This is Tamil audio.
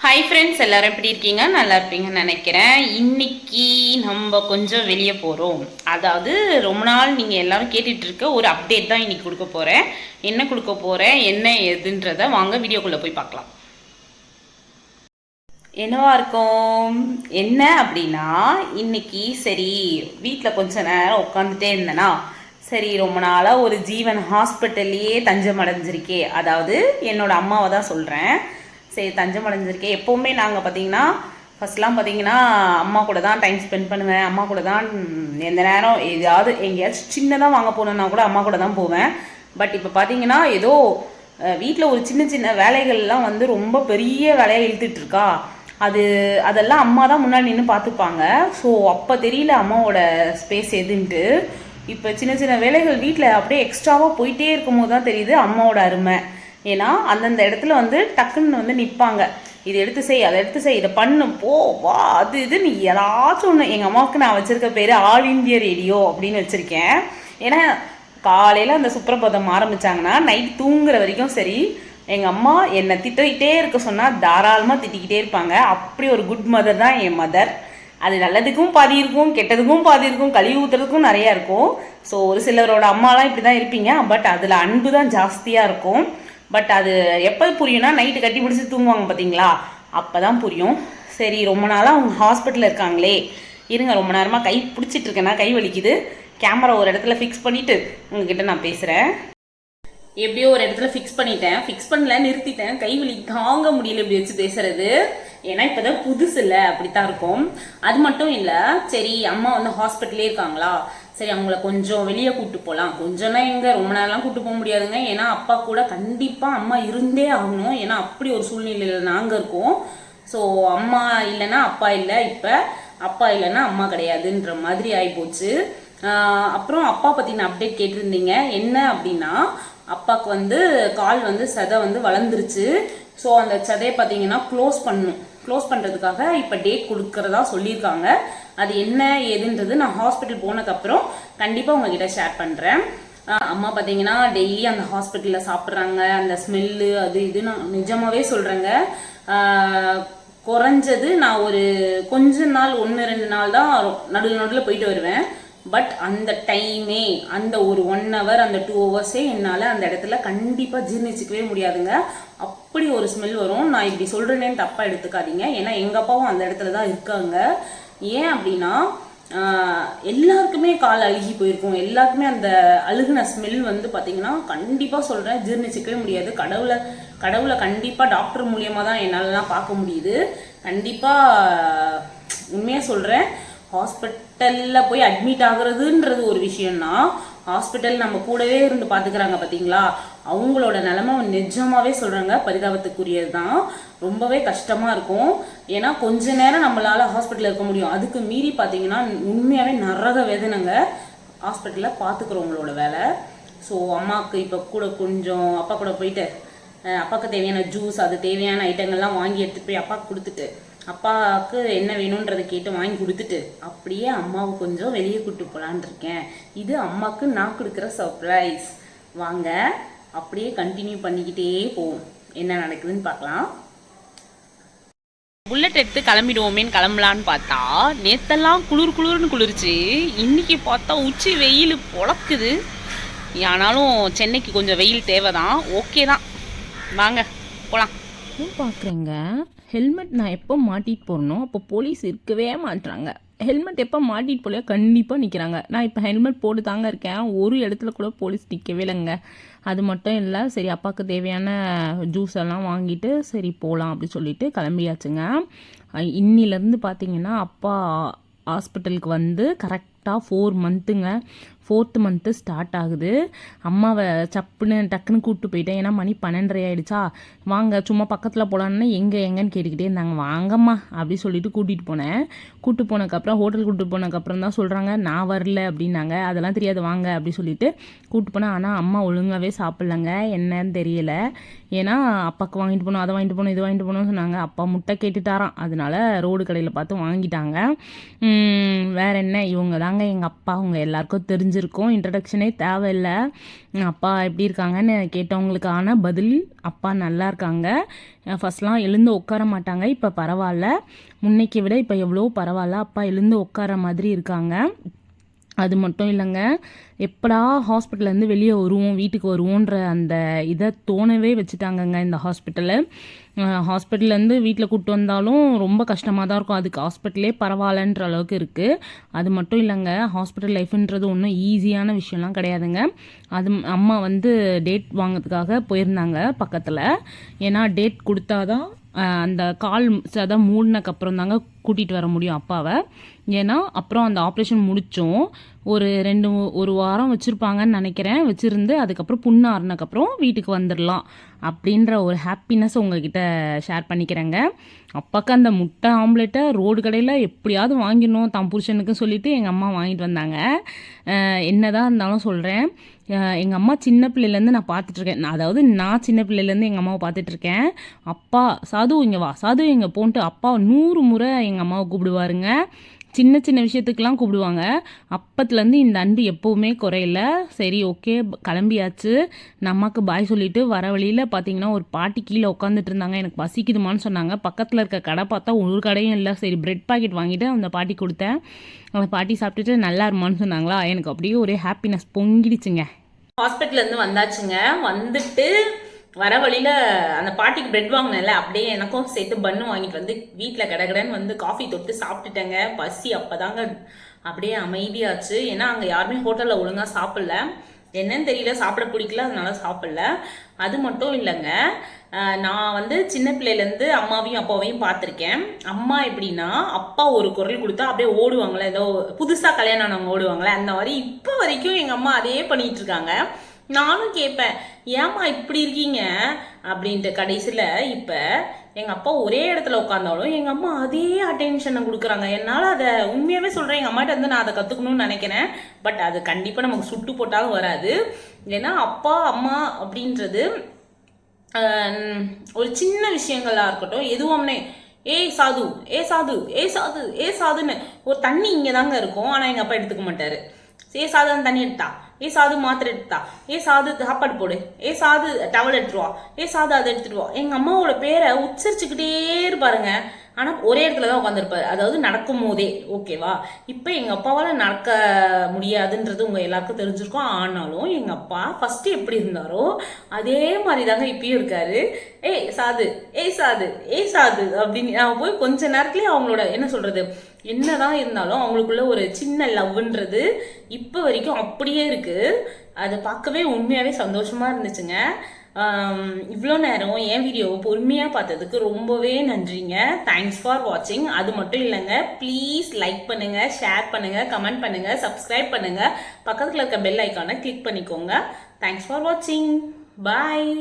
ஹாய் ஃப்ரெண்ட்ஸ், எல்லாரும் எப்படி இருக்கீங்க? நல்லா இருப்பீங்கன்னு நினைக்கிறேன். இன்னைக்கு நம்ம கொஞ்சம் வெளியே போகிறோம். அதாவது ரொம்ப நாள் நீங்கள் எல்லாரும் கேட்டுட்டு இருக்க ஒரு அப்டேட் தான் இன்னைக்கு கொடுக்க போகிறேன். என்ன கொடுக்க போகிறேன், என்ன எதுன்றத வாங்க வீடியோக்குள்ளே போய் பார்க்கலாம். என்னவா இருக்கும் என்ன அப்படின்னா, இன்னைக்கு சரி வீட்டில் கொஞ்ச நேரம் உட்காந்துட்டே இருந்தேனா, சரி ரொம்ப நாளாக ஒரு ஜீவன் ஹாஸ்பிட்டல்லையே தஞ்சம் அடைஞ்சிருக்கே, அதாவது என்னோட அம்மாவை தான் சொல்கிறேன். சரி தஞ்சம் அடைஞ்சிருக்கேன். எப்போவுமே நாங்கள் பார்த்தீங்கன்னா ஃபஸ்ட்லாம் பார்த்தீங்கன்னா அம்மா கூட தான் டைம் ஸ்பெண்ட் பண்ணுவேன். அம்மா கூட தான் எந்த நேரம் ஏதாவது எங்கேயாச்சும் சின்னதாக வாங்க போகணுன்னா கூட அம்மா கூட தான் போவேன். பட் இப்போ பார்த்தீங்கன்னா ஏதோ வீட்டில் ஒரு சின்ன சின்ன வேலைகள்லாம் வந்து ரொம்ப பெரிய வேலையாக இழுத்துட்டு இருக்கா. அதெல்லாம் அம்மா தான் முன்னாடி நின்று பார்த்துப்பாங்க. ஸோ அப்போ தெரியல அம்மாவோட ஸ்பேஸ் எதுன்ட்டு. இப்போ சின்ன சின்ன வேலைகள் வீட்டில் அப்படியே எக்ஸ்ட்ராவாக போயிட்டே இருக்கும் போது தான் தெரியுது அம்மாவோட அருமை. ஏன்னா அந்தந்த இடத்துல வந்து டக்குன்னு வந்து நிற்பாங்க. இதை எடுத்து செய், அதை எடுத்து செய், இதை பண்ணு, போ, வா, அது இது நீ ஏதாச்சும் ஒன்று. எங்கள் அம்மாவுக்கு நான் வச்சுருக்க பேர் ஆல் இண்டியா ரேடியோ அப்படின்னு வச்சுருக்கேன். ஏன்னா காலையில் அந்த சுப்ரபாதம் ஆரம்பித்தாங்கன்னா நைட் தூங்குற வரைக்கும் சரி, எங்கள் அம்மா என்னை திட்டிகிட்டே இருக்க சொன்னால் தாராளமாக திட்டிக்கிட்டே இருப்பாங்க. அப்படி ஒரு குட் மதர் தான் என் மதர். அது நல்லதுக்கும் பாதி இருக்கும், கெட்டதுக்கும் பாதி இருக்கும், கழுவி ஊற்றுறதுக்கும் நிறையா இருக்கும். ஸோ ஒரு சிலரோட அம்மாலாம் இப்படி தான் இருப்பீங்க. பட் அதில் அன்பு தான் ஜாஸ்தியாக இருக்கும். பட் அது எப்போ புரியும்னா நைட்டு கட்டி பிடிச்சி தூங்குவாங்க பார்த்தீங்களா, அப்போ தான் புரியும். சரி ரொம்ப நாளாக அவங்க ஹாஸ்பிட்டலில் இருக்காங்களே, இருங்க ரொம்ப நேரமாக கை பிடிச்சிட்டு இருக்கேன்னா கை வலிக்குது. கேமரா ஒரு இடத்துல ஃபிக்ஸ் பண்ணிவிட்டு உங்ககிட்ட நான் பேசுகிறேன். எப்படியோ ஒரு இடத்துல ஃபிக்ஸ் பண்ணிட்டேன், ஃபிக்ஸ் பண்ணல நிறுத்திட்டேன். கை வலி தாங்க முடியல இப்படி வச்சு பேசுறது. ஏன்னா இப்போதான் புதுசு இல்லை, அப்படித்தான் இருக்கும். அது மட்டும் இல்லை, சரி அம்மா வந்து ஹாஸ்பிட்டலே இருக்காங்களா, சரி அவங்கள கொஞ்சம் வெளியே கூப்பிட்டு போகலாம். கொஞ்சம்னா எங்கே ரொம்ப நேரம்லாம் கூப்பிட்டு போக முடியாதுங்க. ஏன்னா அப்பா கூட கண்டிப்பாக அம்மா இருந்தே ஆகணும். ஏன்னா அப்படி ஒரு சூழ்நிலையில் நாங்கள் இருக்கோம். ஸோ அம்மா இல்லைன்னா அப்பா இல்லை, இப்போ அப்பா இல்லைன்னா அம்மா கிடையாதுன்ற மாதிரி ஆகிப்போச்சு. அப்புறம் அப்பா பற்றின அப்டேட் கேட்டிருந்தீங்க. என்ன அப்படின்னா, அப்பாவுக்கு வந்து கால் வந்து சதை வந்து வளர்ந்துருச்சு. ஸோ அந்த சதையை பார்த்தீங்கன்னா க்ளோஸ் பண்ணுறதுக்காக இப்போ டேட் கொடுக்கறதா சொல்லியிருக்காங்க. அது என்ன ஏதுன்றது நான் ஹாஸ்பிட்டல் போனதுக்கப்புறம் கண்டிப்பாக உங்ககிட்ட ஷேர் பண்ணுறேன். அம்மா பார்த்தீங்கன்னா டெய்லி அந்த ஹாஸ்பிட்டலில் சாப்பிட்றாங்க. அந்த ஸ்மெல்லு அது இது நான் நிஜமாகவே சொல்கிறேங்க. குறைஞ்சது நான் ஒரு கொஞ்ச நாள் 1-2 நாள் தான் நடுவில் போயிட்டு வருவேன். பட் அந்த டைமே அந்த ஒரு 1 hour அந்த 2 hours என்னால் அந்த இடத்துல கண்டிப்பாக ஜீர்ணிச்சிக்கவே முடியாதுங்க. அப்படி ஒரு ஸ்மெல் வரும். நான் இப்படி சொல்கிறேன்னு தப்பாக எடுத்துக்காதீங்க. ஏன்னா எங்கள் அப்பாவும் அந்த இடத்துல தான் இருக்காங்க. ஏன் அப்படின்னா எல்லாருக்குமே கால் அழுகி போயிருக்கும். எல்லாருக்குமே அந்த அழுகுன ஸ்மெல் வந்து பார்த்தீங்கன்னா கண்டிப்பாக சொல்கிறேன் ஜீர்ணிச்சிக்கவே முடியாது. கடவுளை கண்டிப்பாக டாக்டர் மூலியமாக தான் என்னாலலாம் பார்க்க முடியுது. கண்டிப்பாக உண்மையாக சொல்கிறேன். ஹாஸ்பிட்டலில் போய் அட்மிட் ஆகுறதுன்றது ஒரு விஷயம்னா, ஹாஸ்பிட்டல் நம்ம கூடவே இருந்து பார்த்துக்கிறாங்க பார்த்தீங்களா, அவங்களோட நிலைமை நிஜமாவே சொல்கிறாங்க பரிதாபத்துக்குரியது தான். ரொம்பவே கஷ்டமாக இருக்கும். ஏன்னா கொஞ்ச நேரம் நம்மளால் ஹாஸ்பிட்டலில் இருக்க முடியும். அதுக்கு மீறி பார்த்தீங்கன்னா உண்மையாகவே நரக வேதனைங்க ஹாஸ்பிட்டலில் பார்த்துக்கிறவங்களோட வேலை. ஸோ அம்மாவுக்கு இப்போ கூட கொஞ்சம் அப்பா கூட போயிட்டு அப்பாவுக்கு தேவையான ஜூஸ், அது தேவையான ஐட்டங்கள்லாம் வாங்கி எடுத்துகிட்டு போய் அப்பாவுக்கு கொடுத்துட்டு, அப்பாவுக்கு என்ன வேணுன்றதை கேட்டு வாங்கி கொடுத்துட்டு அப்படியே அம்மாவை கொஞ்சம் வெளியே கூப்பிட்டு போகலான் இருக்கேன். இது அம்மாவுக்கு நான் கொடுக்குற சர்ப்ரைஸ். வாங்க அப்படியே கண்டினியூ பண்ணிக்கிட்டே போவோம், என்ன நடக்குதுன்னு பார்க்கலாம். புல்லட் எடுத்து கிளம்பிடுவோமேன்னு கிளம்பலான்னு பார்த்தா நேத்தெல்லாம் குளிர்னு குளிர்ச்சு. இன்னைக்கு பார்த்தா உச்சி வெயில் பொழக்குது. ஆனாலும் சென்னைக்கு கொஞ்சம் வெயில் தேவைதான். ஓகே தான், வாங்க போகலாம். பார்க்குறேங்க. ஹெல்மெட் நான் எப்போ மாட்டிட்டு போகிறனோ அப்போ போலீஸ் இருக்கவே மாட்டுறாங்க. ஹெல்மெட் எப்போ மாட்டிட்டு போலையோ கண்டிப்பாக நிற்கிறாங்க. நான் இப்போ ஹெல்மெட் போட்டு தாங்க இருக்கேன். ஒரு இடத்துல கூட போலீஸ் நிற்கவே இல்லைங்க. அது மட்டும் இல்லை, சரி அப்பாவுக்கு தேவையான ஜூஸ் எல்லாம் வாங்கிட்டு சரி போகலாம் அப்படி சொல்லிட்டு கிளம்பியாச்சுங்க. இன்னிலேருந்து பார்த்தீங்கன்னா அப்பா ஹாஸ்பிட்டலுக்கு வந்து கரெக்டாக 4 monthுங்க. 4th month ஸ்டார்ட் ஆகுது. அம்மாவை டக்குன்னு கூப்பிட்டு போயிட்டேன். ஏன்னா மணி 12:30 ஆகிடுச்சா. வாங்க சும்மா பக்கத்தில் போகலான்னு எங்கேன்னு கேட்டுக்கிட்டே இருந்தாங்க. வாங்கம்மா அப்படி சொல்லிட்டு கூட்டிகிட்டு போனேன். கூப்பிட்டு போனதுக்கப்புறம் ஹோட்டல் கூப்பிட்டு போனதுக்கப்புறம் தான் சொல்கிறாங்க நான் வரல அப்படின்னாங்க. அதெல்லாம் தெரியாது வாங்க அப்படி சொல்லிட்டு கூப்பிட்டு போனேன். ஆனால் அம்மா ஒழுங்காகவே சாப்பிட்லங்க, என்னன்னு தெரியல. ஏன்னா அப்பாவுக்கு வாங்கிட்டு போகணும், அதை வாங்கிட்டு போகணும், இது வாங்கிட்டு போகணும்னு சொன்னாங்க. அப்பா முட்டை கேட்டுட்டாராம். அதனால ரோடு கடையில் பார்த்து வாங்கிட்டாங்க. வேற என்ன, இவங்க தாங்க எங்கள் அப்பா. அவங்க எல்லாருக்கும் தெரிஞ்ச தெரிஞ்சிருக்கும். இன்ட்ரடக்ஷனே தேவையில்லை. அப்பா எப்படி இருக்காங்கன்னு கேட்டவங்களுக்கான பதில், அப்பா நல்லா இருக்காங்க. ஃபஸ்ட்லாம் எழுந்து உட்கார மாட்டாங்க, இப்போ பரவாயில்ல. முன்னைக்கு விட இப்போ எவ்வளோ பரவாயில்ல, அப்பா எழுந்து உட்கார மாதிரி இருக்காங்க. அது மட்டும் இல்லைங்க, எப்படா ஹாஸ்பிட்டல்லேருந்து வெளியே வருவோம், வீட்டுக்கு வருவோன்ற அந்த இதை தோணவே வச்சுட்டாங்கங்க இந்த ஹாஸ்பிட்டலு. ஹாஸ்பிட்டல்லேருந்து வீட்டில் கூப்பிட்டு வந்தாலும் ரொம்ப கஷ்டமாக தான் இருக்கும். அதுக்கு ஹாஸ்பிட்டலே பரவாயில்லன்ற அளவுக்கு இருக்குது. அது மட்டும் இல்லைங்க, ஹாஸ்பிட்டல் லைஃப்ன்றது ஒன்றும் ஈஸியான விஷயம்லாம் கிடையாதுங்க. அது அம்மா வந்து டேட் வாங்கிறதுக்காக போயிருந்தாங்க பக்கத்தில். ஏன்னா டேட் கொடுத்தாதான் அந்த கால் சதை மூடினக்கப்புறம் தாங்க கூட்டிகிட்டு வர முடியும் அப்பாவை. ஏன்னா அப்புறம் அந்த ஆப்ரேஷன் முடித்தோம் ஒரு வாரம் வச்சுருப்பாங்கன்னு நினைக்கிறேன். வச்சுருந்து அதுக்கப்புறம் புண்ணு ஆறுனக்கப்புறம் வீட்டுக்கு வந்துடலாம் அப்படின்ற ஒரு ஹாப்பினஸ் உங்ககிட்ட ஷேர் பண்ணிக்கிறேங்க. அப்பாவுக்கு அந்த முட்டை ஆம்லேட்டை ரோடு கடையில் எப்படியாவது வாங்கிடணும் தான் புருஷனுக்கு சொல்லிவிட்டு எங்கள் அம்மா வாங்கிட்டு வந்தாங்க. என்னதான் இருந்தாலும் சொல்கிறேன், எங்கள் அம்மா சின்ன பிள்ளையிலேருந்து நான் பார்த்துட்ருக்கேன். அதாவது நான் சின்ன பிள்ளையிலேருந்து எங்கள் அம்மாவை பார்த்துட்ருக்கேன். அப்பா சாது இங்கே வா, சாது இங்கே போன்ட்டு அப்பா 100 முறை எங்கள் அம்மாவை கூப்பிடுவாருங்க. சின்ன சின்ன விஷயத்துக்கெலாம் கூப்பிடுவாங்க. அப்பத்துலேருந்து இந்த அன்பு எப்போவுமே குறையில. சரி ஓகே, கிளம்பியாச்சு. அம்மாவுக்கு பாய் சொல்லிவிட்டு வர வழியில் பார்த்தீங்கன்னா ஒரு பாட்டி கீழே உட்காந்துட்டு இருந்தாங்க. எனக்கு பசிக்குதுமான்னு சொன்னாங்க. பக்கத்தில் இருக்க கடை பார்த்தா ஒரு கடையும் இல்லை. சரி பிரெட் பாக்கெட் வாங்கிட்டு அந்த பாட்டி கொடுத்தேன். அந்த பாட்டி சாப்பிட்டுட்டு நல்லா இருமான்னு சொன்னாங்களா, எனக்கு அப்படியே ஒரே ஹாப்பினஸ் பொங்கிடுச்சுங்க. ஹாஸ்பிட்டல்லேருந்து வந்தாச்சுங்க. வந்துட்டு வர வழியில் அந்த பாட்டிக்கு பிரெட் வாங்கினேன்ல, அப்படியே எனக்கும் சேர்த்து பன்னு வாங்கிட்டு வந்து வீட்டில் கடகடன்னு வந்து காஃபி தொட்டு சாப்பிட்டுட்டேங்க. பசி அப்போதாங்க அப்படியே அமைதியாச்சு. ஏன்னா அங்கே யாருமே ஹோட்டலில் ஒழுங்காக சாப்பிடல, என்னன்னு தெரியல, சாப்பிட பிடிக்கல, அதனால சாப்பிடல. அது மட்டும் இல்லைங்க, நான் வந்து சின்ன பிள்ளையிலேருந்து அம்மாவையும் அப்பாவையும் பார்த்துருக்கேன். அம்மா எப்படின்னா, அப்பா ஒரு குரல் கொடுத்தா அப்படியே ஓடுவாங்களே, ஏதோ புதுசாக கல்யாணம் ஆனவங்க ஓடுவாங்களே, அந்த மாதிரி இப்போ வரைக்கும் எங்கள் அம்மா அதே பண்ணிகிட்டு இருக்காங்க. நானும் கேட்பேன், ஏம்மா இப்படி இருக்கீங்க அப்படின்ட்டு. கடைசியில் இப்போ எங்கள் அப்பா ஒரே இடத்துல உட்காந்தாலும் எங்கள் அம்மா அதே அட்டென்ஷனை கொடுக்குறாங்க. என்னால் அதை உண்மையாகவே சொல்கிறேன், எங்கள் அம்மாட்ட வந்து நான் அதை கற்றுக்கணும்னு நினைக்கிறேன். பட் அது கண்டிப்பாக நமக்கு சுட்டு போட்டாலும் வராது. ஏன்னா அப்பா அம்மா அப்படின்றது ஒரு சின்ன விஷயங்களாக இருக்கட்டும், எதுவும்னே ஏய் சாது, ஏ சாது, ஏ சாது, ஏ சாதுன்னு ஒரு தண்ணி இங்கே தாங்க இருக்கும். ஆனால் எங்கள் அப்பா எடுத்துக்க மாட்டார். ஏ சாது அந்த தண்ணி எடுத்தா, ஏ சாது மாத்திரை எடுத்தா, ஏ சாது சாப்பாடு போடு, ஏ சாது டவல் எடுத்துருவா, ஏ சாது அதை எடுத்துட்டு வா. எங்கள் அம்மாவோட பேரை உச்சரிச்சுக்கிட்டே இருப்பாருங்க. ஆனால் ஒரே இடத்துல தான் உட்காந்துருப்பாரு, அதாவது நடக்கும் போதே. ஓகேவா? இப்போ எங்கள் அப்பாவால் நடக்க முடியாதுன்றது உங்கள் எல்லாருக்கும் தெரிஞ்சிருக்கும். ஆனாலும் எங்கள் அப்பா ஃபஸ்ட்டு எப்படி இருந்தாரோ அதே மாதிரி தாங்க இப்பயும் இருக்காரு. ஏய் சாது, ஏய் சாது, ஏய் சாது அப்படின்னு நான் போய் கொஞ்ச நேரத்துலேயே அவங்களோட என்ன சொல்கிறது, என்னதான் இருந்தாலும் அவங்களுக்குள்ள ஒரு சின்ன லவ்ன்றது இப்போ வரைக்கும் அப்படியே இருக்குது. அதை பார்க்கவே உண்மையாகவே சந்தோஷமாக இருந்துச்சுங்க. இவ்வளோ நேரம் என் வீடியோவை பொறுமையாக பார்த்ததுக்கு ரொம்பவே நன்றிங்க. தேங்க்ஸ் ஃபார் வாட்சிங். அது மட்டும் இல்லைங்க, ப்ளீஸ் லைக் பண்ணுங்கள், ஷேர் பண்ணுங்கள், கமெண்ட் பண்ணுங்கள், சப்ஸ்கிரைப் பண்ணுங்கள், பக்கத்தில் இருக்க பெல் ஐக்கானை கிளிக் பண்ணிக்கோங்க. தேங்க்ஸ் ஃபார் வாட்சிங். பாய்.